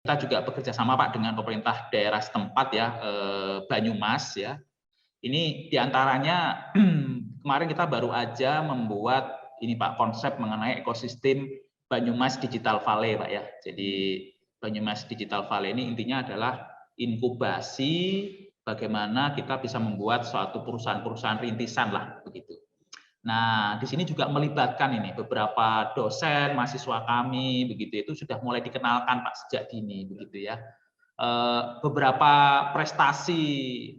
kita juga bekerja sama Pak dengan pemerintah daerah setempat ya, Banyumas ya. Ini diantaranya kemarin kita baru aja membuat ini Pak, konsep mengenai ekosistem Banyumas Digital Valley Pak ya. Jadi Banyumas Digital Valley ini intinya adalah inkubasi bagaimana kita bisa membuat suatu perusahaan-perusahaan rintisan lah begitu. Nah, di sini juga melibatkan ini beberapa dosen, mahasiswa kami begitu itu sudah mulai dikenalkan Pak sejak dini begitu ya. Beberapa prestasi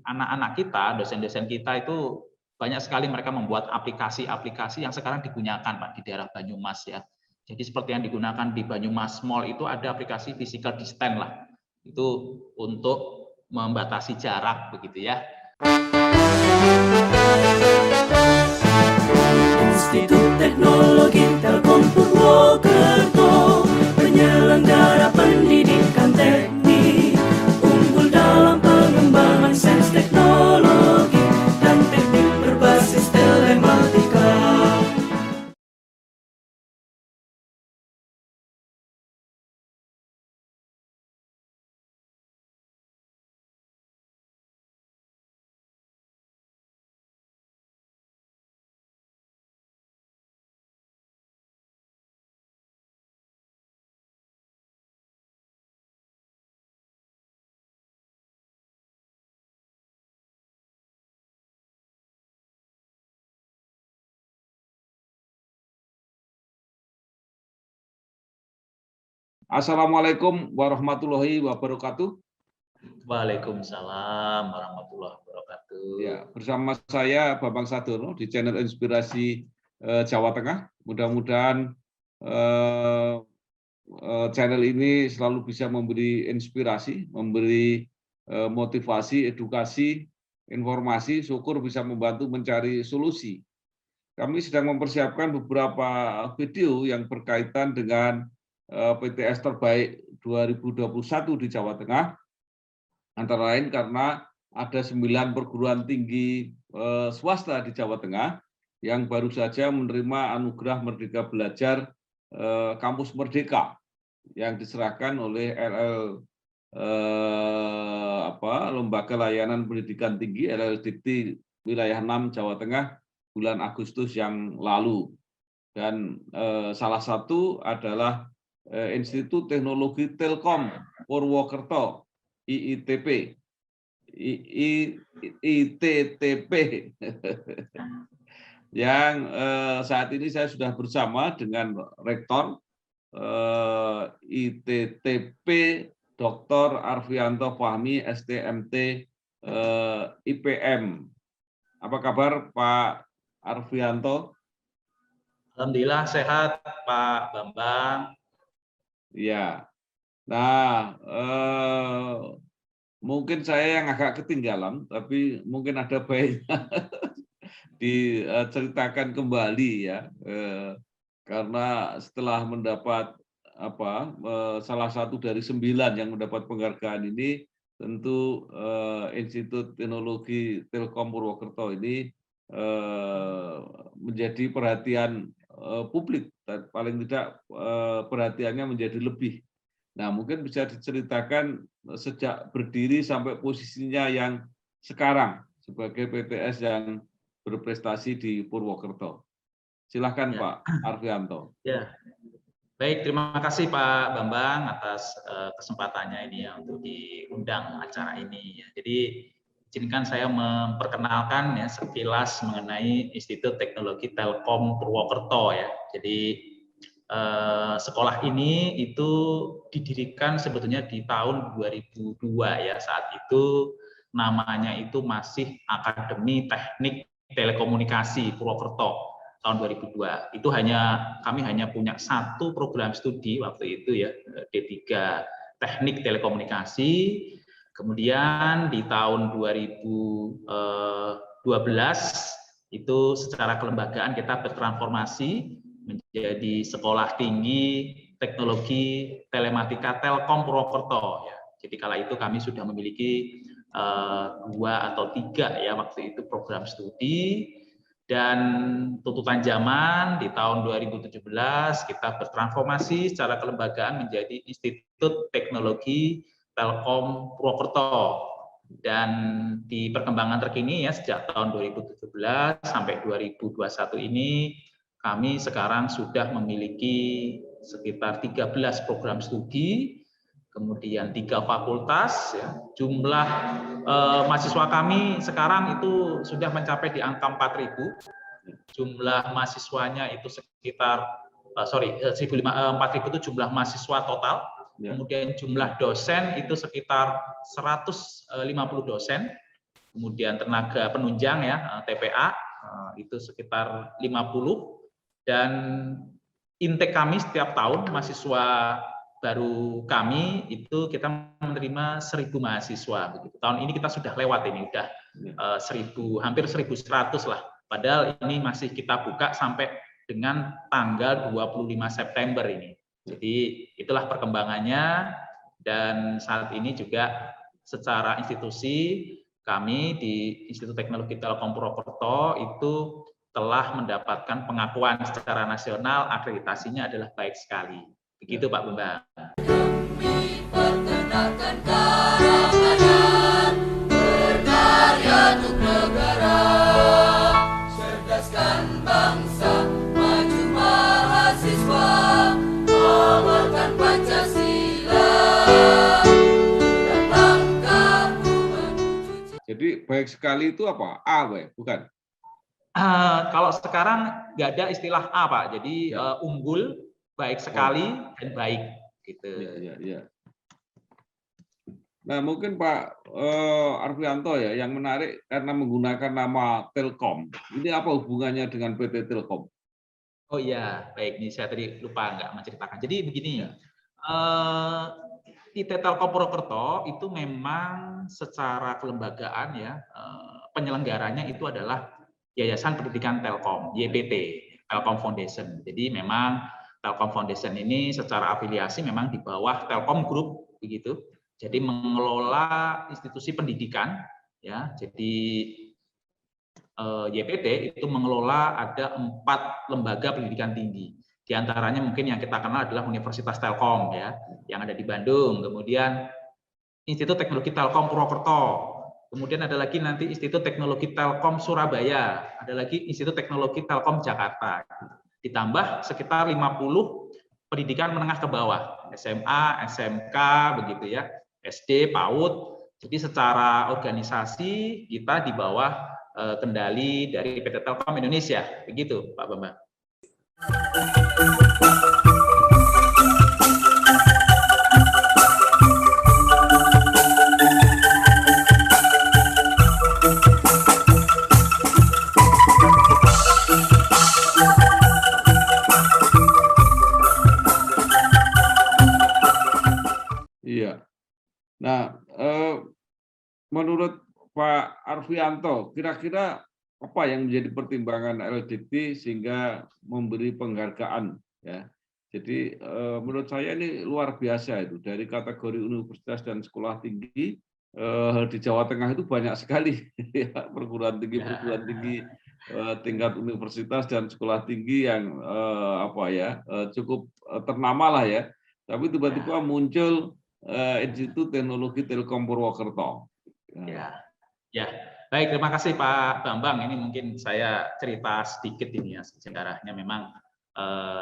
anak-anak kita, dosen-dosen kita itu banyak sekali mereka membuat aplikasi-aplikasi yang sekarang digunakan Pak di daerah Banyumas ya. Jadi seperti yang digunakan di Banyumas Mall itu ada aplikasi physical distance lah. Itu untuk membatasi jarak begitu ya. Institut Teknologi Telkom Purwokerto penyelenggara pendidikan teknik unggul dalam pengembangan sains teknologi dan teknik berbasis telematika. Assalamualaikum warahmatullahi wabarakatuh. Waalaikumsalam warahmatullahi wabarakatuh. Ya, bersama saya Bambang Sadono di channel Inspirasi Jawa Tengah. Mudah-mudahan channel ini selalu bisa memberi inspirasi, memberi motivasi, edukasi, informasi, syukur bisa membantu mencari solusi. Kami sedang mempersiapkan beberapa video yang berkaitan dengan PTS terbaik 2021 di Jawa Tengah, antara lain karena ada 9 perguruan tinggi swasta di Jawa Tengah yang baru saja menerima anugerah Merdeka Belajar Kampus Merdeka yang diserahkan oleh Lembaga Layanan Pendidikan Tinggi LLDT Wilayah 6 Jawa Tengah bulan Agustus yang lalu. Dan salah satu adalah Institut Teknologi Telkom Purwokerto IITP yang saat ini saya sudah bersama dengan Rektor ITTP Dr. Arfianto Fahmi STMT IPM. Apa kabar Pak Arfianto? Alhamdulillah sehat Pak Bambang. Ya, nah mungkin saya yang agak ketinggalan, tapi mungkin ada baiknya diceritakan kembali ya, karena setelah mendapat salah satu dari 9 yang mendapat penghargaan ini, tentu Institut Teknologi Telkom Purwokerto ini menjadi perhatian publik, paling tidak perhatiannya menjadi lebih. Nah, mungkin bisa diceritakan sejak berdiri sampai posisinya yang sekarang sebagai PTS yang berprestasi di Purwokerto. Silahkan ya. Pak Arfianto. Ya, baik, terima kasih Pak Bambang atas kesempatannya ini ya untuk diundang acara ini. Jadi izinkan saya memperkenalkan ya sekilas mengenai Institut Teknologi Telkom Purwokerto ya. Jadi sekolah ini itu didirikan sebetulnya di tahun 2002 ya. Saat itu namanya itu masih Akademi Teknik Telekomunikasi Purwokerto tahun 2002. Itu kami hanya punya satu program studi waktu itu ya, D3 Teknik Telekomunikasi. Kemudian di tahun 2012 itu secara kelembagaan kita bertransformasi menjadi Sekolah Tinggi Teknologi Telematika Telkom Purwokerto ya. Jadi kala itu kami sudah memiliki 2 atau 3 ya waktu itu program studi. Dan tuntutan zaman di tahun 2017 kita bertransformasi secara kelembagaan menjadi Institut Teknologi Telkom Purwokerto. Dan di perkembangan terkini ya sejak tahun 2017 sampai 2021 ini kami sekarang sudah memiliki sekitar 13 program studi, kemudian 3 fakultas, ya. Jumlah mahasiswa kami sekarang itu sudah mencapai di angka 4.000. Jumlah mahasiswanya itu sekitar 4.000 itu jumlah mahasiswa total. Kemudian jumlah dosen itu sekitar 150 dosen. Kemudian tenaga penunjang ya TPA itu sekitar 50. Dan intake kami setiap tahun mahasiswa baru kami itu kita menerima 1.000 mahasiswa begitu. Tahun ini kita sudah lewat ini udah 1.000 hampir 1.100 lah. Padahal ini masih kita buka sampai dengan tanggal 25 September ini. Jadi itulah perkembangannya, dan saat ini juga secara institusi kami di Institut Teknologi Telkom Purwokerto itu telah mendapatkan pengakuan secara nasional, akreditasinya adalah baik sekali. Begitu Pak Bambang. Demi pertenakan karangan, berkarya untuk negara, cerdaskan bangsa, maju mahasiswa, amalkan Pancasila, dan langkahmu menuju. Jadi baik sekali itu apa? A, bukan? Kalau sekarang nggak ada istilah A, Pak. Jadi unggul, baik sekali, dan baik. Gitu. Ya. Nah, mungkin Pak Arfianto ya, yang menarik karena menggunakan nama Telkom. Ini apa hubungannya dengan PT Telkom? Oh iya, baik. Ini saya tadi lupa nggak menceritakan. Jadi begini, IT Telkom Purwokerto itu memang secara kelembagaan ya, penyelenggaranya itu adalah Yayasan Pendidikan Telkom, YPT, Telkom Foundation. Jadi memang Telkom Foundation ini secara afiliasi memang di bawah Telkom Group begitu. Jadi mengelola institusi pendidikan ya. Jadi YPT itu mengelola ada 4 lembaga pendidikan tinggi. Di antaranya mungkin yang kita kenal adalah Universitas Telkom ya, yang ada di Bandung. Kemudian Institut Teknologi Telkom Purwokerto. Kemudian ada lagi nanti Institut Teknologi Telkom Surabaya, ada lagi Institut Teknologi Telkom Jakarta. Ditambah sekitar 50 pendidikan menengah ke bawah, SMA, SMK, begitu ya, SD, PAUD. Jadi secara organisasi kita di bawah kendali dari PT Telkom Indonesia, begitu Pak Bambang. Iya. Nah, menurut Pak Arfianto, kira-kira apa yang menjadi pertimbangan LDT sehingga memberi penghargaan ya? Jadi menurut saya ini luar biasa itu, dari kategori universitas dan sekolah tinggi di Jawa Tengah itu banyak sekali ya, perguruan tinggi tingkat universitas dan sekolah tinggi yang cukup ternama lah ya. Tapi tiba-tiba muncul Institut Teknologi Telkom Purwokerto. Ya, baik, terima kasih Pak Bambang. Ini mungkin saya cerita sedikit ini ya, sejarahnya memang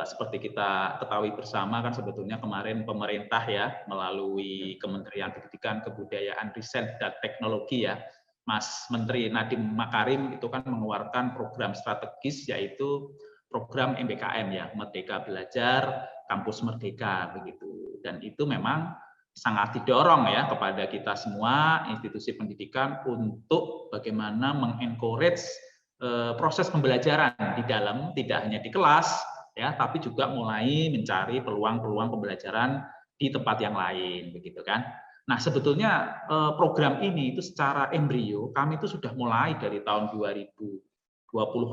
seperti kita ketahui bersama kan sebetulnya kemarin pemerintah ya melalui Kementerian Pendidikan, Kebudayaan, Riset dan Teknologi ya, Mas Menteri Nadiem Makarim itu kan mengeluarkan program strategis yaitu program MBKM ya, Merdeka Belajar, Kampus Merdeka begitu. Dan itu memang sangat didorong ya kepada kita semua institusi pendidikan untuk bagaimana mengencourage proses pembelajaran di dalam, tidak hanya di kelas ya, tapi juga mulai mencari peluang-peluang pembelajaran di tempat yang lain begitu kan. Nah, sebetulnya program ini itu secara embrio kami itu sudah mulai dari tahun 2020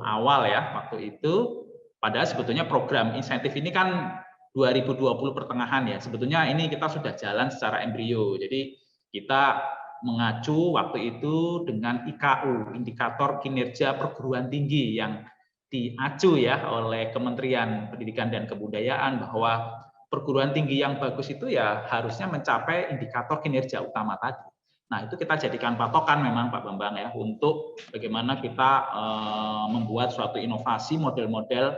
awal ya waktu itu. Padahal sebetulnya program insentif ini kan 2020 pertengahan ya. Sebetulnya ini kita sudah jalan secara embrio. Jadi kita mengacu waktu itu dengan IKU, Indikator Kinerja Perguruan Tinggi, yang diacu ya oleh Kementerian Pendidikan dan Kebudayaan, bahwa perguruan tinggi yang bagus itu ya harusnya mencapai indikator kinerja utama tadi. Nah, itu kita jadikan patokan memang Pak Bambang ya, untuk bagaimana kita membuat suatu inovasi model-model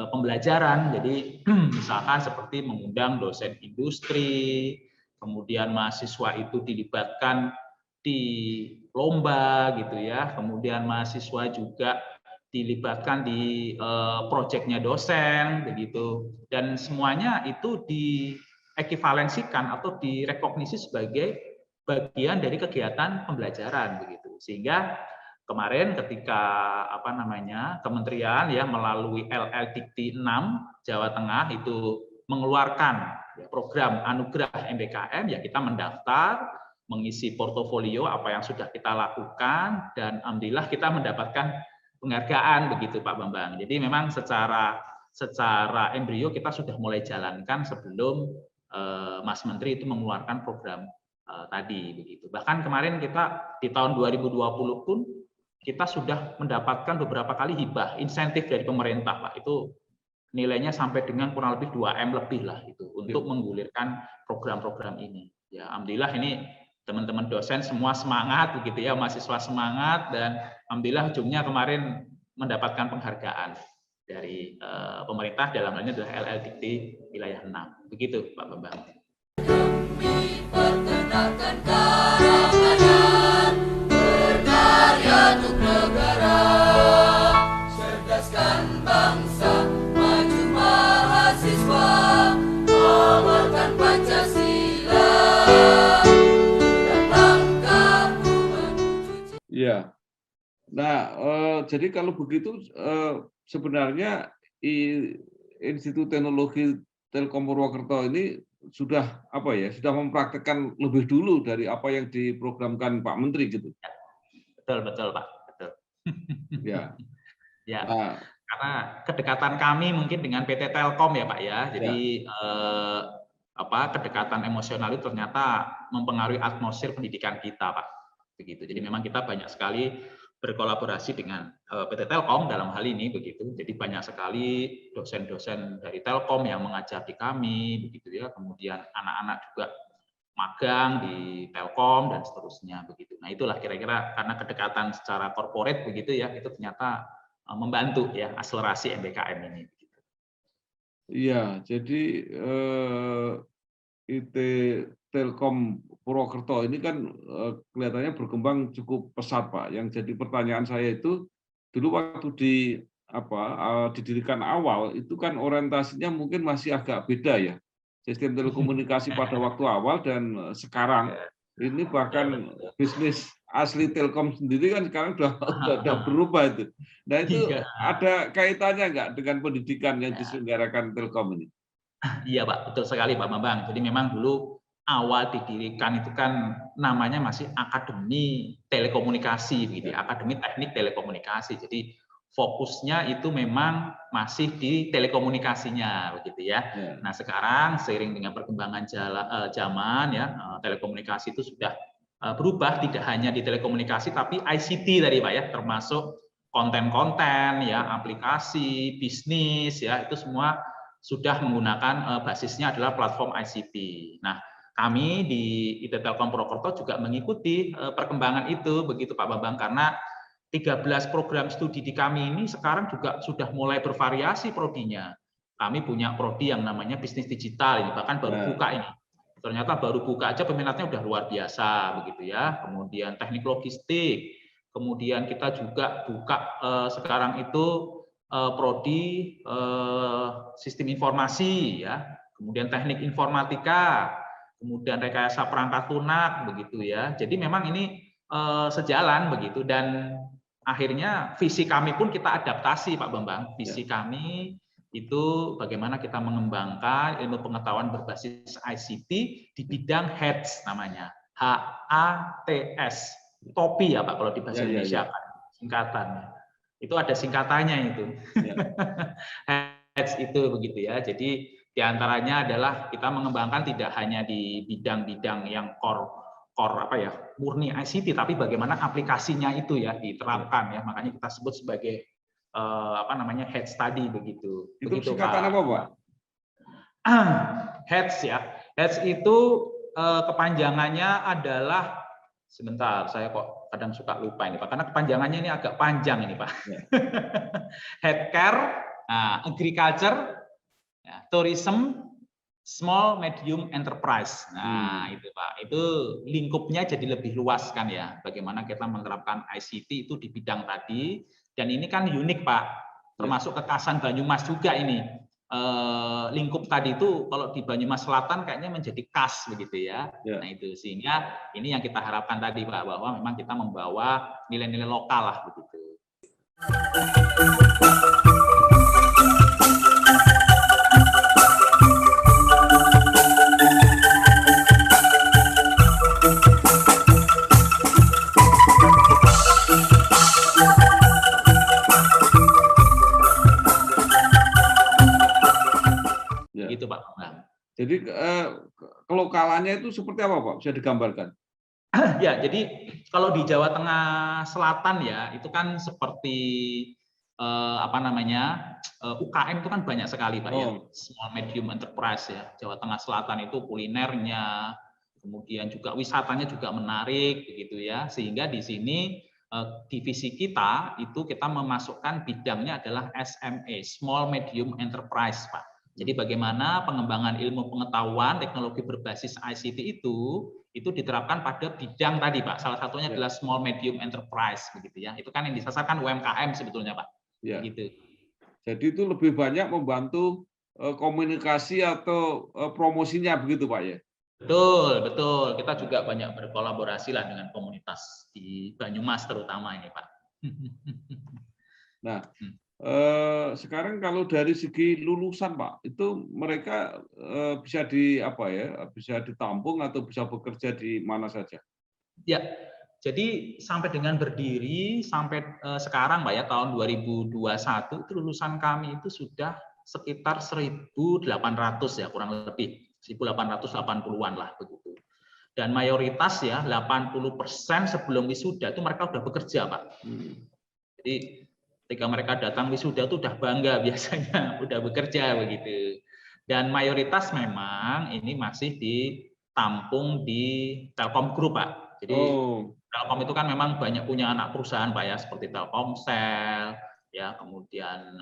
pembelajaran. Jadi misalkan seperti mengundang dosen industri, kemudian mahasiswa itu dilibatkan di lomba gitu ya, kemudian mahasiswa juga dilibatkan di proyeknya dosen begitu, dan semuanya itu diekivalensikan atau direkognisi sebagai bagian dari kegiatan pembelajaran begitu. Sehingga kemarin ketika kementerian ya melalui LL.Dikti 6 Jawa Tengah itu mengeluarkan program anugerah MBKM, ya kita mendaftar, mengisi portofolio apa yang sudah kita lakukan, dan alhamdulillah kita mendapatkan penghargaan begitu Pak Bambang. Jadi memang secara embrio kita sudah mulai jalankan sebelum Mas Menteri itu mengeluarkan program tadi begitu. Bahkan kemarin kita di tahun 2020 pun kita sudah mendapatkan beberapa kali hibah insentif dari pemerintah Pak. Itu nilainya sampai dengan kurang lebih 2M lebih lah itu untuk menggulirkan program-program ini. Ya alhamdulillah ini teman-teman dosen semua semangat begitu ya, mahasiswa semangat, dan alhamdulillah ujungnya kemarin mendapatkan penghargaan dari pemerintah, dalam hal ini adalah LL.Dikti wilayah 6. Begitu Pak Bambang. Demi peternakan karangan, berkarya untuk negara, cerdaskan bangsa, maju mahasiswa, amalkan Pancasila. Ya, nah jadi kalau begitu sebenarnya Institut Teknologi Telkom Purwokerto ini sudah sudah mempraktekkan lebih dulu dari apa yang diprogramkan Pak Menteri gitu. Betul Pak, betul. Ya. Ya. Nah, karena kedekatan kami mungkin dengan PT Telkom ya Pak ya. Jadi kedekatan emosional itu ternyata mempengaruhi atmosfer pendidikan kita Pak. Begitu. Jadi memang kita banyak sekali berkolaborasi dengan PT Telkom dalam hal ini begitu. Jadi banyak sekali dosen-dosen dari Telkom yang mengajari kami begitu ya. Kemudian anak-anak juga magang di Telkom dan seterusnya begitu. Nah, itulah kira-kira karena kedekatan secara korporat begitu ya, itu ternyata membantu ya akselerasi MBKM ini begitu. Iya, jadi IT Telkom Purwokerto ini kan kelihatannya berkembang cukup pesat Pak. Yang jadi pertanyaan saya itu dulu waktu didirikan awal itu kan orientasinya mungkin masih agak beda ya. Sistem telekomunikasi pada waktu awal dan sekarang ini bahkan bisnis asli Telkom sendiri kan sekarang sudah berubah itu. Nah itu ada kaitannya nggak dengan pendidikan yang diselenggarakan Telkom ini? Iya Pak, betul sekali Pak Bambang. Jadi memang dulu awal didirikan itu kan namanya masih Akademi Telekomunikasi, gitu, Akademi Teknik Telekomunikasi. Jadi fokusnya itu memang masih di telekomunikasinya, begitu ya. Nah sekarang seiring dengan perkembangan zaman ya, telekomunikasi itu sudah berubah, tidak hanya di telekomunikasi tapi ICT tadi Pak ya, termasuk konten-konten ya, aplikasi, bisnis ya, itu semua sudah menggunakan basisnya adalah platform ICT. Nah, kami di IT Telkom Purwokerto juga mengikuti perkembangan itu begitu Pak Bambang, karena 13 program studi di kami ini sekarang juga sudah mulai bervariasi prodinya. Kami punya prodi yang namanya bisnis digital, ini bahkan baru buka ini. Ternyata baru buka aja peminatnya udah luar biasa begitu ya. Kemudian teknik logistik, kemudian kita juga buka sekarang itu prodi sistem informasi ya, kemudian teknik informatika, kemudian rekayasa perangkat lunak begitu ya. Jadi memang ini sejalan begitu, dan akhirnya visi kami pun kita adaptasi Pak Bambang. Visi kami itu bagaimana kita mengembangkan ilmu pengetahuan berbasis ICT di bidang HATS namanya. HATS. Topi ya Pak kalau di bahasa Indonesia kan singkatannya. Itu ada singkatannya itu. HATS itu begitu ya. Jadi diantaranya adalah kita mengembangkan tidak hanya di bidang-bidang yang core murni ICT, tapi bagaimana aplikasinya itu ya diterapkan ya, makanya kita sebut sebagai head study begitu. Itu Begitu singkatan Pak. apa, Pak? Heads ya. Heads itu kepanjangannya adalah, sebentar, saya kok kadang suka lupa ini Pak, karena kepanjangannya ini agak panjang ini Pak. Ya. Healthcare, agriculture, ya, tourism, small medium enterprise. Nah, itu Pak. Itu lingkupnya jadi lebih luas kan ya. Bagaimana kita menerapkan ICT itu di bidang tadi, dan ini kan unik Pak. Termasuk kekhasan Banyumas juga ini. Lingkup tadi itu kalau di Banyumas Selatan kayaknya menjadi khas begitu ya. Nah itu, sehingga ini yang kita harapkan tadi Pak, bahwa memang kita membawa nilai-nilai lokal lah begitu. Gitu Pak. Jadi kelokalannya itu seperti apa Pak? Bisa digambarkan? Ya, jadi kalau di Jawa Tengah Selatan ya, itu kan seperti UKM itu kan banyak sekali Pak ya, small medium enterprise ya. Jawa Tengah Selatan itu kulinernya, kemudian juga wisatanya juga menarik begitu ya, sehingga di sini divisi kita itu kita memasukkan bidangnya adalah SME, small medium enterprise Pak. Jadi bagaimana pengembangan ilmu pengetahuan teknologi berbasis ICT itu diterapkan pada bidang tadi Pak. Salah satunya adalah small medium enterprise begitu ya. Itu kan yang disasarkan UMKM sebetulnya Pak. Ya. Gitu. Jadi itu lebih banyak membantu komunikasi atau promosinya begitu Pak ya. Betul, betul. Kita juga banyak berkolaborasi lah dengan komunitas di Banyumas terutama ini Pak. Nah, sekarang kalau dari segi lulusan Pak, itu mereka bisa bisa ditampung atau bisa bekerja di mana saja? Ya, jadi sampai dengan berdiri sampai sekarang Pak ya, tahun 2021 itu lulusan kami itu sudah sekitar 1.800 ya, kurang lebih 1.880-an lah begitu. Dan mayoritas ya 80% sebelum wisuda itu mereka udah bekerja Pak. Jadi ketika mereka datang wisuda itu udah bangga biasanya, udah bekerja begitu. Dan mayoritas memang ini masih ditampung di Telkom Group Pak. Jadi Telkom itu kan memang banyak punya anak perusahaan Pak ya, seperti Telkomsel, ya kemudian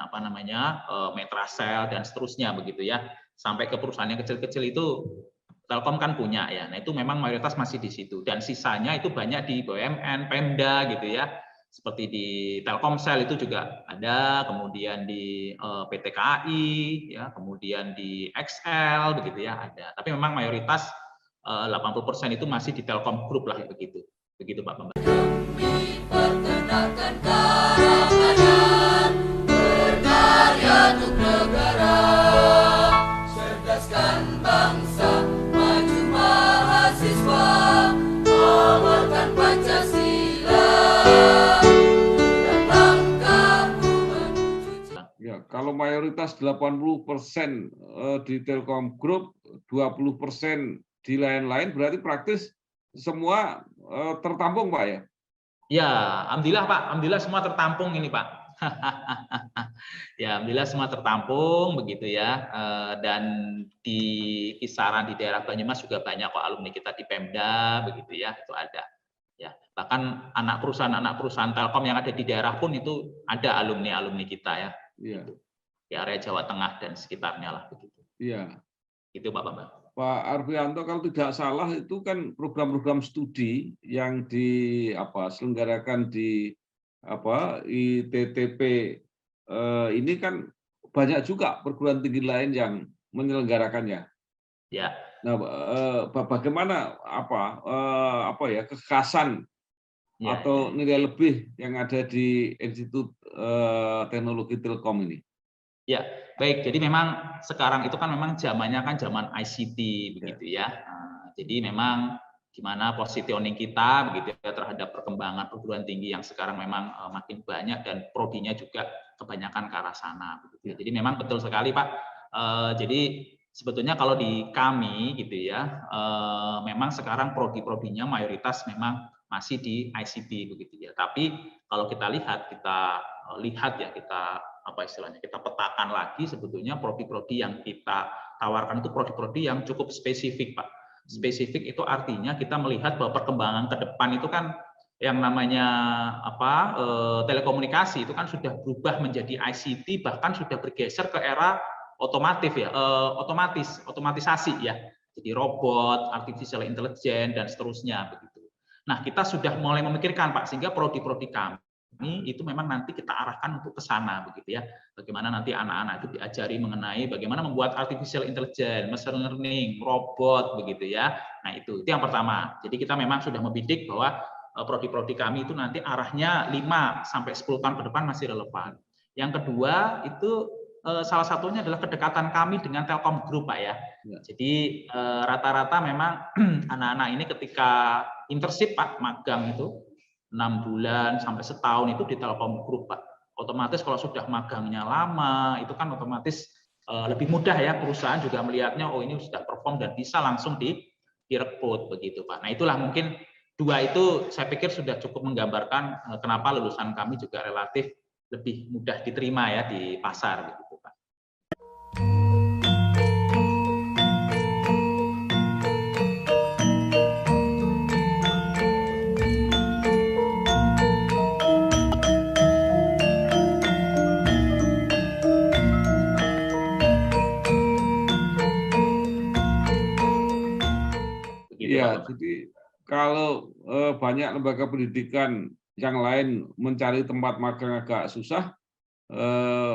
Metrasel dan seterusnya begitu ya. Sampai ke perusahaan yang kecil-kecil itu Telkom kan punya ya. Nah itu memang mayoritas masih di situ. Dan sisanya itu banyak di BUMN, Pemda gitu ya. Seperti di Telkomsel itu juga ada, kemudian di PT KAI, ya, kemudian di XL begitu ya ada. Tapi memang mayoritas 80% itu masih di Telkom Group lah begitu. Begitu Pak Bambang. Demi peternakan karangan, berkarya untuk negara, cerdaskan bangsa, maju mahasiswa, amalkan Pancasila. Kalau mayoritas 80% di Telkom Group, 20% di lain-lain, berarti praktis semua tertampung Pak ya? Ya, alhamdulillah Pak, alhamdulillah semua tertampung ini Pak. Ya, alhamdulillah semua tertampung begitu ya. Dan di kisaran di daerah Banyumas juga banyak kok alumni kita di Pemda begitu ya, itu ada. Ya, bahkan anak perusahaan Telkom yang ada di daerah pun itu ada alumni kita ya. Iya. Di area Jawa Tengah dan sekitarnya lah begitu. Iya. Itu Pak Bambang. Pak Arfianto, kalau tidak salah itu kan program-program studi yang diselenggarakan di ITTP ini kan banyak juga perguruan tinggi lain yang menyelenggarakannya. Ya. Nah, bagaimana kekhasan atau nilai lebih yang ada di Institut Teknologi Telkom ini? Ya, baik. Jadi memang sekarang itu kan memang zamannya kan zaman ICT begitu ya. Nah, jadi memang gimana positioning kita begitu ya terhadap perkembangan perguruan tinggi yang sekarang memang makin banyak dan prodinya juga kebanyakan ke arah sana begitu. Jadi memang betul sekali Pak. Jadi sebetulnya kalau di kami gitu ya, memang sekarang prodi-prodinya mayoritas memang masih di ICT begitu ya. Tapi kalau kita lihat kita apa istilahnya, kita petakan lagi sebetulnya prodi-prodi yang kita tawarkan itu prodi-prodi yang cukup spesifik, Pak. Spesifik itu artinya kita melihat bahwa perkembangan ke depan itu kan yang namanya telekomunikasi itu kan sudah berubah menjadi ICT, bahkan sudah bergeser ke era otomatisasi ya. Jadi robot, artificial intelligence dan seterusnya begitu. Nah, kita sudah mulai memikirkan Pak, sehingga prodi-prodi kami itu memang nanti kita arahkan untuk ke sana begitu ya. Bagaimana nanti anak-anak itu diajari mengenai bagaimana membuat artificial intelligence, machine learning, robot begitu ya. Nah, itu yang pertama. Jadi kita memang sudah membidik bahwa prodi-prodi kami itu nanti arahnya 5 sampai 10 tahun ke depan masih relevan. Yang kedua itu salah satunya adalah kedekatan kami dengan Telkom Group, Pak ya. Jadi rata-rata memang anak-anak ini ketika internship, Pak, magang itu 6 bulan sampai setahun itu di Telkom Group, Pak. Otomatis kalau sudah magangnya lama, itu kan otomatis lebih mudah ya, perusahaan juga melihatnya, oh ini sudah perform dan bisa langsung direkrut begitu, Pak. Nah, itulah mungkin 2 itu saya pikir sudah cukup menggambarkan kenapa lulusan kami juga relatif lebih mudah diterima ya di pasar begitu, Pak. Iya, jadi kalau banyak lembaga pendidikan yang lain mencari tempat magang agak susah,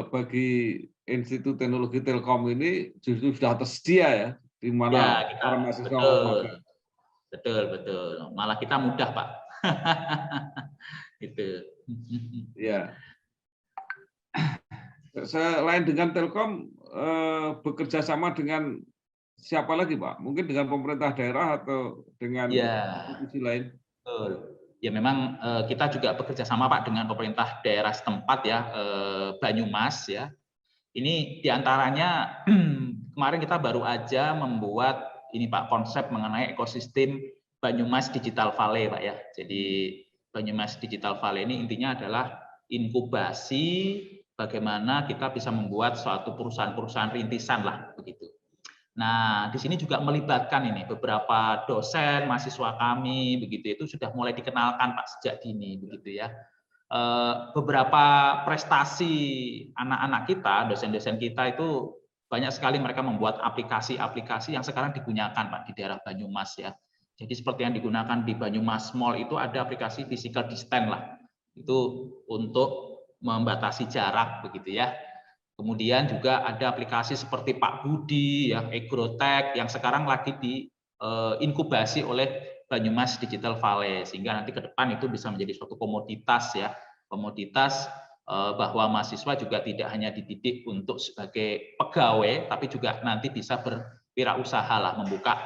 bagi Institut Teknologi Telkom ini justru sudah tersedia ya, di mana Ya, para mahasiswa mau magang. betul. Malah kita mudah, Pak. Itu. Ya. Selain dengan Telkom, bekerja sama dengan siapa lagi, Pak? Mungkin dengan pemerintah daerah atau dengan institusi lain? Betul. Ya memang kita juga bekerja sama Pak dengan pemerintah daerah setempat ya, Banyumas ya. Ini diantaranya kemarin kita baru aja membuat ini Pak, konsep mengenai ekosistem Banyumas Digital Valley Pak ya. Jadi Banyumas Digital Valley ini intinya adalah inkubasi bagaimana kita bisa membuat suatu perusahaan-perusahaan rintisan lah begitu. Nah, di sini juga melibatkan ini beberapa dosen, mahasiswa kami, begitu itu sudah mulai dikenalkan Pak sejak dini, begitu ya. Beberapa prestasi anak-anak kita, dosen-dosen kita itu banyak sekali mereka membuat aplikasi-aplikasi yang sekarang digunakan Pak di daerah Banyumas ya. Jadi seperti yang digunakan di Banyumas Mall itu ada aplikasi physical distance lah, itu untuk membatasi jarak begitu ya. Kemudian juga ada aplikasi seperti Pak Budi, ya, Agrotech yang sekarang lagi diinkubasi oleh Banyumas Digital Valley, sehingga nanti ke depan itu bisa menjadi suatu komoditas ya, komoditas bahwa mahasiswa juga tidak hanya dididik untuk sebagai pegawai, tapi juga nanti bisa berwirausaha lah, membuka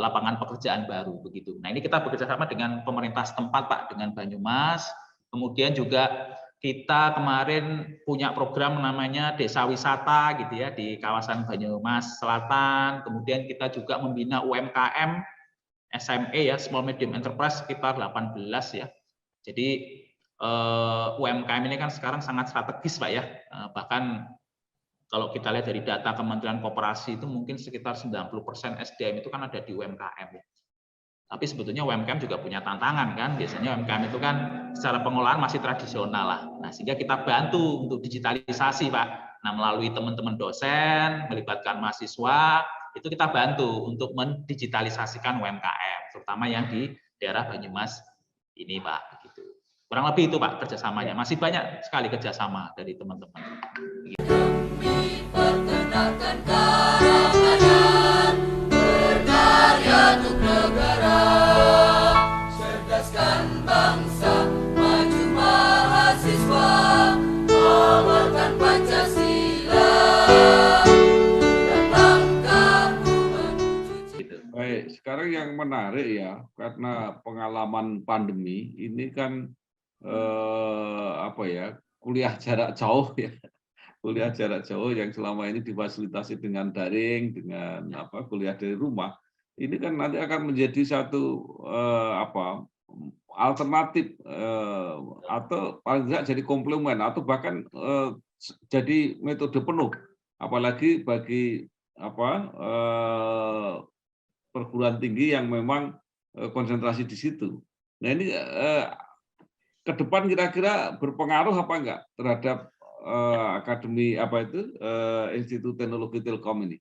lapangan pekerjaan baru begitu. Nah ini kita bekerja sama dengan pemerintah setempat Pak, dengan Banyumas, kemudian juga kita kemarin punya program namanya Desa Wisata gitu ya di kawasan Banyumas Selatan. Kemudian kita juga membina UMKM SME ya, Small Medium Enterprise sekitar 18 ya. Jadi UMKM ini kan sekarang sangat strategis Pak ya. Bahkan kalau kita lihat dari data Kementerian Koperasi itu mungkin sekitar 90% SDM itu kan ada di UMKM ya. Tapi sebetulnya UMKM juga punya tantangan kan. Biasanya UMKM itu kan secara pengolahan masih tradisional lah. Nah, sehingga kita bantu untuk digitalisasi, Pak. Nah, melalui teman-teman dosen, melibatkan mahasiswa, itu kita bantu untuk mendigitalisasikan UMKM, terutama yang di daerah Banyumas ini, Pak. Begitu. Kurang lebih itu, Pak, kerjasamanya. Masih banyak sekali kerjasama dari teman-teman. Demi peternakan karangan, berkarya untuk negara, cerdaskan bangsa, maju mahasiswa, amalkan Pancasila, dalam langkahmu menuju. Baik, sekarang yang menarik ya, karena pengalaman pandemi ini kan kuliah jarak jauh ya. kuliah jarak jauh yang selama ini difasilitasi dengan daring, dengan kuliah dari rumah, ini kan nanti akan menjadi satu alternatif atau paling tidak jadi komplement atau bahkan jadi metode penuh, apalagi bagi perguruan tinggi yang memang konsentrasi di situ. Nah ini ke depan kira-kira berpengaruh apa enggak terhadap akademi Institut Teknologi Telkom ini?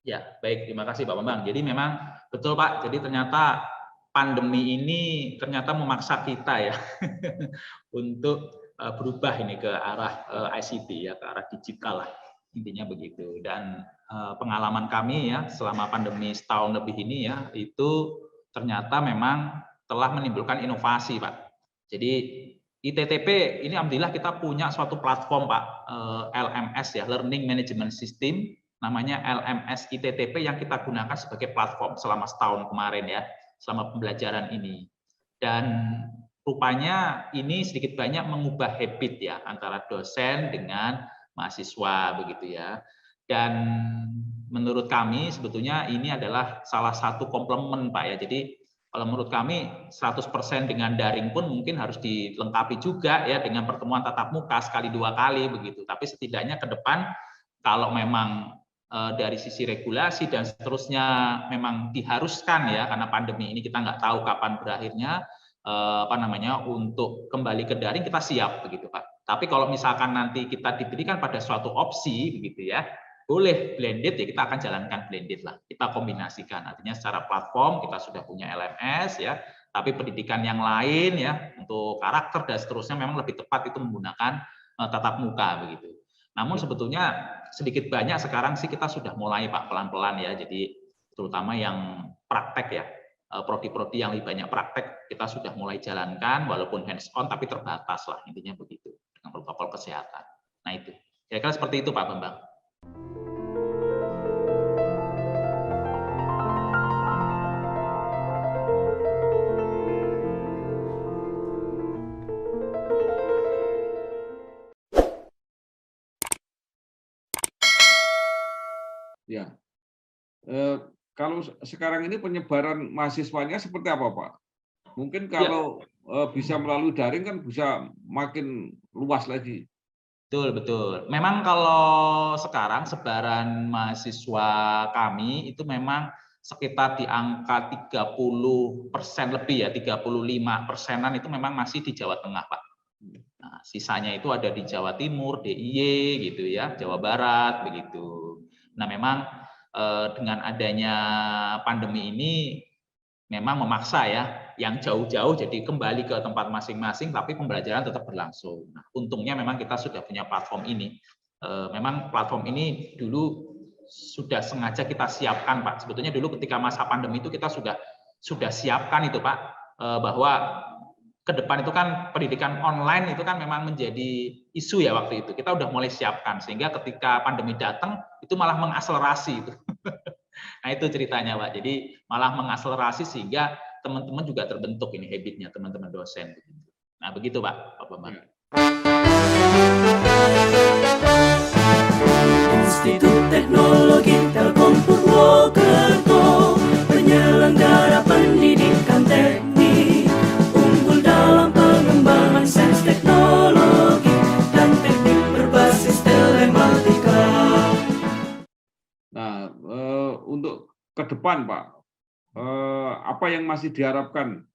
Ya, baik, terima kasih Pak Bambang. Jadi memang betul Pak, jadi ternyata pandemi ini ternyata memaksa kita ya untuk berubah ini ke arah ICT ya, ke arah digital lah, intinya begitu. Dan pengalaman kami ya selama pandemi setahun lebih ini ya, itu ternyata memang telah menimbulkan inovasi Pak. Jadi ITTP ini alhamdulillah kita punya suatu platform Pak, LMS ya, Learning Management System, namanya LMS ITTP yang kita gunakan sebagai platform selama setahun kemarin ya, selama pembelajaran ini. Dan rupanya ini sedikit banyak mengubah habit ya antara dosen dengan mahasiswa begitu ya. Dan menurut kami sebetulnya ini adalah salah satu komplement Pak ya. Jadi kalau menurut kami 100% dengan daring pun mungkin harus dilengkapi juga ya dengan pertemuan tatap muka sekali 2 kali begitu. Tapi setidaknya ke depan kalau memang dari sisi regulasi dan seterusnya memang diharuskan ya karena pandemi ini kita nggak tahu kapan berakhirnya untuk kembali ke daring kita siap begitu Pak. Tapi kalau misalkan nanti kita diberikan pada suatu opsi begitu ya, boleh blended ya kita akan jalankan blended lah. Kita kombinasikan artinya secara platform kita sudah punya LMS ya, tapi pendidikan yang lain ya untuk karakter dan seterusnya memang lebih tepat itu menggunakan tatap muka begitu. Namun sebetulnya sedikit banyak sekarang sih kita sudah mulai Pak pelan-pelan ya. Jadi terutama yang praktek ya, prodi-prodi yang lebih banyak praktek kita sudah mulai jalankan walaupun hands on tapi terbatas lah intinya begitu dengan protokol kesehatan. Nah itu. Kira-kira seperti itu Pak Bambang. Ya, kalau sekarang ini penyebaran mahasiswanya seperti apa Pak? Mungkin kalau bisa melalui daring kan bisa makin luas lagi. Betul, betul. Memang kalau sekarang sebaran mahasiswa kami itu memang sekitar di angka 30% lebih ya, 35%-an itu memang masih di Jawa Tengah, Pak. Nah, sisanya itu ada di Jawa Timur, DIY gitu ya, Jawa Barat begitu. Nah, memang dengan adanya pandemi ini memang memaksa ya yang jauh-jauh jadi kembali ke tempat masing-masing tapi pembelajaran tetap berlangsung. Nah, untungnya memang kita sudah punya platform ini. Memang platform ini dulu sudah sengaja kita siapkan Pak. Sebetulnya dulu ketika masa pandemi itu kita sudah siapkan itu Pak, bahwa ke depan itu kan pendidikan online itu kan memang menjadi isu ya waktu itu. Kita udah mulai siapkan sehingga ketika pandemi datang itu malah mengakselerasi itu. Nah itu ceritanya Pak. Jadi malah mengakselerasi sehingga teman-teman juga terbentuk ini habitnya teman-teman dosen. Nah begitu Pak Bambang. Institut Teknologi Telkom Purwokerto, penyelenggara pendidikan teknik, unggul dalam pengembangan sains teknologi dan teknik berbasis telematika. Nah, untuk ke depan Pak, apa yang masih diharapkan?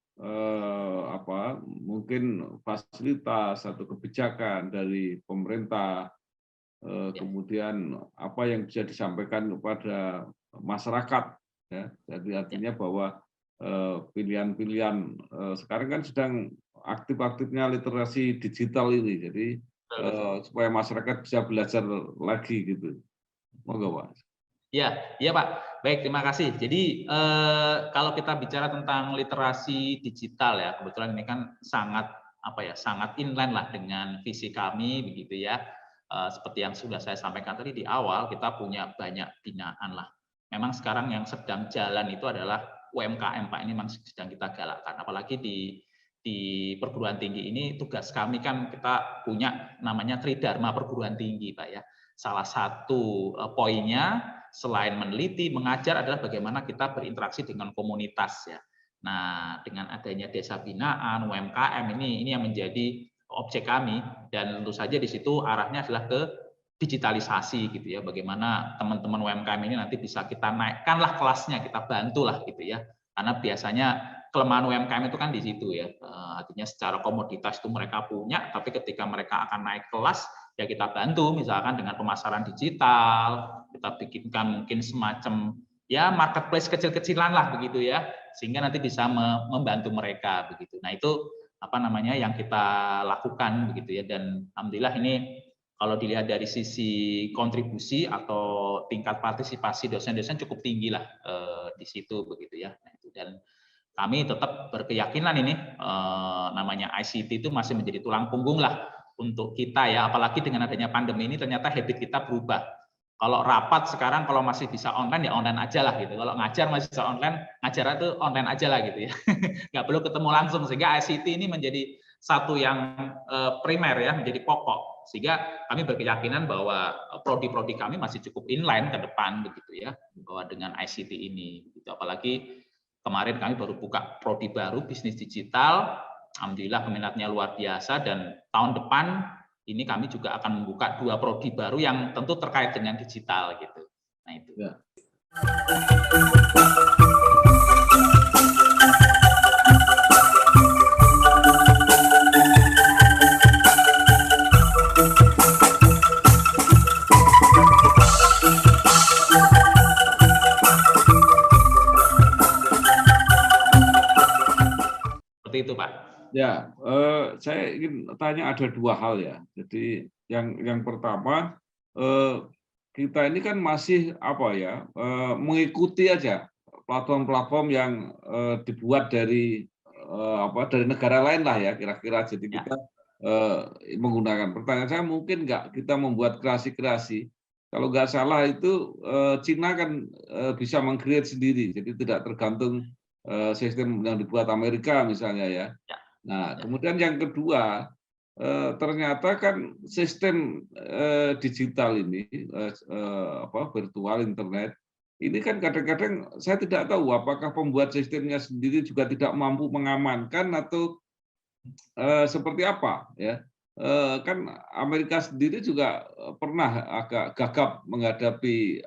Mungkin fasilitas atau kebijakan dari pemerintah, kemudian apa yang bisa disampaikan kepada masyarakat ya. Jadi artinya bahwa pilihan-pilihan sekarang kan sedang aktif-aktifnya literasi digital ini, jadi supaya masyarakat bisa belajar lagi gitu. Moga Pak. Ya, iya Pak. Baik, terima kasih. Jadi kalau kita bicara tentang literasi digital ya, kebetulan ini kan sangat sangat inline lah dengan visi kami begitu ya. Seperti yang sudah saya sampaikan tadi di awal, kita punya banyak binaan lah. Memang sekarang yang sedang jalan itu adalah UMKM Pak, ini memang sedang kita galakkan. Apalagi di di perguruan tinggi ini tugas kami kan kita punya namanya Tridharma perguruan tinggi, Pak ya. Salah satu poinnya selain meneliti, mengajar adalah bagaimana kita berinteraksi dengan komunitas ya. Nah, dengan adanya desa binaan, UMKM ini yang menjadi objek kami, dan tentu saja di situ arahnya adalah ke digitalisasi gitu ya. Bagaimana teman-teman UMKM ini nanti bisa kita naikkanlah kelasnya, kita bantulah gitu ya. Karena biasanya kelemahan UMKM itu kan di situ ya. Artinya secara komoditas itu mereka punya, tapi ketika mereka akan naik kelas ya kita bantu misalkan dengan pemasaran digital, kita bikinkan mungkin semacam ya marketplace kecil-kecilan lah begitu ya, sehingga nanti bisa membantu mereka begitu. Nah, itu apa namanya yang kita lakukan begitu ya, dan alhamdulillah ini kalau dilihat dari sisi kontribusi atau tingkat partisipasi dosen-dosen cukup tinggi lah di situ begitu ya. Dan kami tetap berkeyakinan ini namanya ICT itu masih menjadi tulang punggung lah untuk kita ya, apalagi dengan adanya pandemi ini ternyata habit kita berubah. Kalau rapat sekarang kalau masih bisa online ya online aja lah gitu. Kalau ngajar masih bisa online, ngajar itu online aja lah gitu ya. Nggak perlu ketemu langsung, sehingga ICT ini menjadi satu yang primer ya, menjadi pokok. Sehingga kami berkeyakinan bahwa prodi-prodi kami masih cukup inline ke depan begitu ya, bahwa dengan ICT ini. Gitu. Apalagi kemarin kami baru buka prodi baru bisnis digital, alhamdulillah peminatnya luar biasa, dan tahun depan ini kami juga akan membuka 2 prodi baru yang tentu terkait dengan digital gitu. Nah itu. Ya. Seperti itu, Pak. Ya, saya ingin tanya ada 2 hal ya. Jadi yang pertama, kita ini kan masih apa ya, mengikuti aja platform-platform yang dibuat dari dari negara lain lah ya kira-kira. Jadi kita menggunakan. Pertanyaan saya, mungkin nggak kita membuat kreasi-kreasi? Kalau nggak salah itu Cina kan bisa meng-create sendiri, jadi tidak tergantung sistem yang dibuat Amerika misalnya ya. Nah, kemudian yang kedua, ternyata kan sistem digital ini, virtual internet, ini kan kadang-kadang saya tidak tahu apakah pembuat sistemnya sendiri juga tidak mampu mengamankan atau seperti apa ya. Kan Amerika sendiri juga pernah agak gagap menghadapi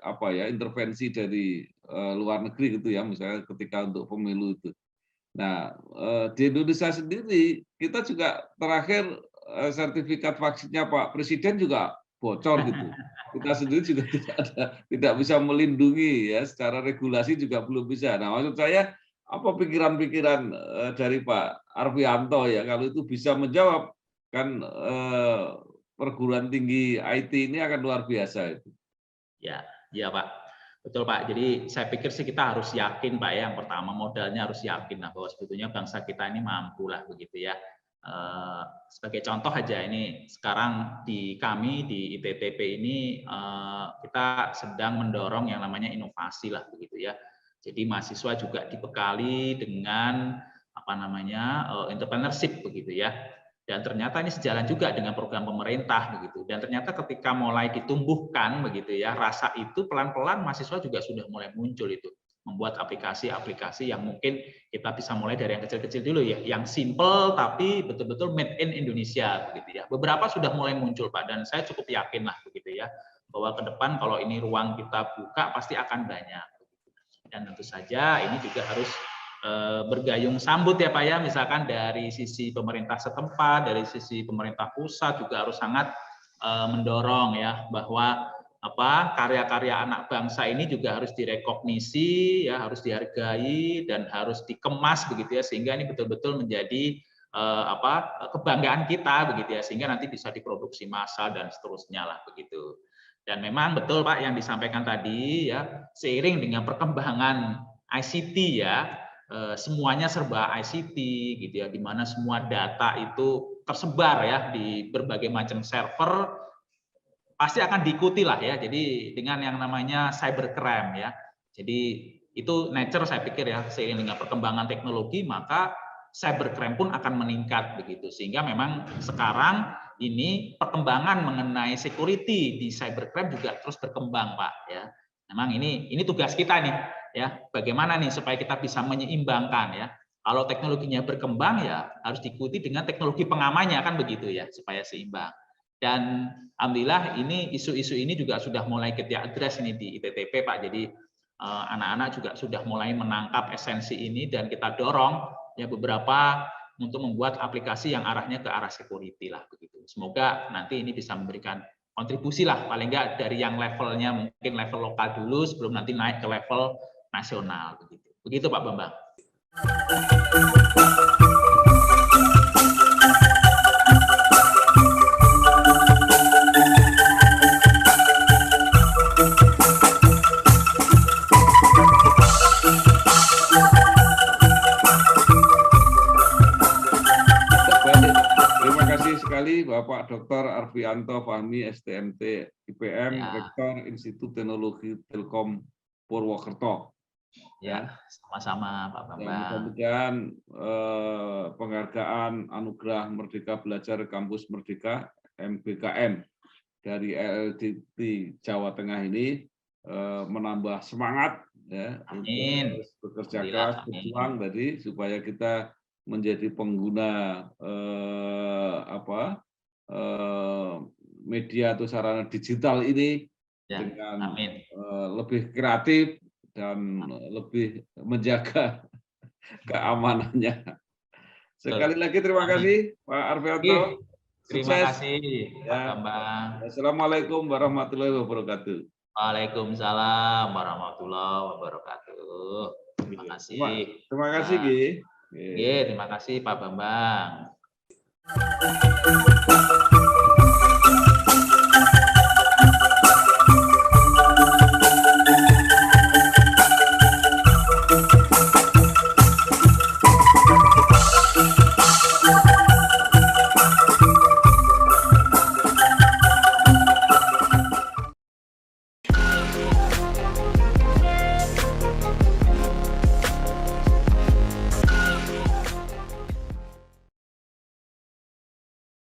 intervensi dari luar negeri gitu ya, misalnya ketika untuk pemilu itu. Nah, di Indonesia sendiri kita juga terakhir sertifikat vaksinnya Pak Presiden juga bocor gitu. Kita sendiri juga tidak bisa melindungi ya, secara regulasi juga belum bisa. Nah, maksud saya apa pikiran-pikiran dari Pak Arfianto ya, kalau itu bisa menjawab kan perguruan tinggi IT ini akan luar biasa itu. Ya, iya Pak. Betul Pak, jadi saya pikir sih kita harus yakin Pak ya, yang pertama modalnya harus yakin lah bahwa sebetulnya bangsa kita ini mampu lah begitu ya. Sebagai contoh aja ini sekarang di kami di ITTP ini kita sedang mendorong yang namanya inovasi lah begitu ya. Jadi mahasiswa juga dibekali dengan entrepreneurship begitu ya. Dan ternyata ini sejalan juga dengan program pemerintah begitu. Dan ternyata ketika mulai ditumbuhkan begitu ya, rasa itu pelan-pelan mahasiswa juga sudah mulai muncul itu, membuat aplikasi-aplikasi yang mungkin kita bisa mulai dari yang kecil-kecil dulu ya, yang simple tapi betul-betul made in Indonesia begitu ya. Beberapa sudah mulai muncul Pak, dan saya cukup yakin lah begitu ya, bahwa ke depan kalau ini ruang kita buka pasti akan banyak. Dan tentu saja ini juga harus bergayung sambut ya Pak ya, misalkan dari sisi pemerintah setempat, dari sisi pemerintah pusat juga harus sangat mendorong ya, bahwa karya-karya anak bangsa ini juga harus direkognisi ya, harus dihargai dan harus dikemas begitu ya, sehingga ini betul-betul menjadi kebanggaan kita begitu ya, sehingga nanti bisa diproduksi massal dan seterusnya lah begitu. Dan memang betul Pak yang disampaikan tadi ya, seiring dengan perkembangan ICT ya, semuanya serba ICT gitu ya, di mana semua data itu tersebar ya di berbagai macam server, pasti akan diikuti lah ya. Jadi dengan yang namanya cybercrime ya. Jadi itu nature saya pikir ya, seiring dengan perkembangan teknologi maka cybercrime pun akan meningkat begitu. Sehingga memang sekarang ini perkembangan mengenai security di cybercrime juga terus berkembang, Pak, ya. Memang ini tugas kita nih, ya. Bagaimana nih supaya kita bisa menyeimbangkan, ya. Kalau teknologinya berkembang, ya harus diikuti dengan teknologi pengamannya, kan begitu ya, supaya seimbang. Dan alhamdulillah ini isu-isu ini juga sudah mulai kita address ini di ITTP, Pak. Jadi anak-anak juga sudah mulai menangkap esensi ini dan kita dorong ya beberapa untuk membuat aplikasi yang arahnya ke arah security lah begitu. Semoga nanti ini bisa memberikan kontribusi lah paling enggak dari yang levelnya mungkin level lokal dulu sebelum nanti naik ke level nasional begitu. Begitu Pak Bambang. Bapak Dr. Arfianto Fahmi, STMT IPM, ya. Rektor Institut Teknologi Telkom Purwokerto. Ya, sama-sama Pak Bambang. Kemudian penghargaan Anugerah Merdeka Belajar Kampus Merdeka MBKM dari LLDT Jawa Tengah ini menambah semangat ya Amin. untuk bekerja keras berjuang tadi supaya kita menjadi pengguna media atau sarana digital ini ya, dengan lebih kreatif dan lebih menjaga keamanannya. Sekali lagi terima kasih Pak Arfianto. Terima kasih Pak Bambang. Assalamualaikum warahmatullahi wabarakatuh. Waalaikumsalam warahmatullahi wabarakatuh. Terima kasih. Terima kasih Gi. Terima kasih Pak Bambang.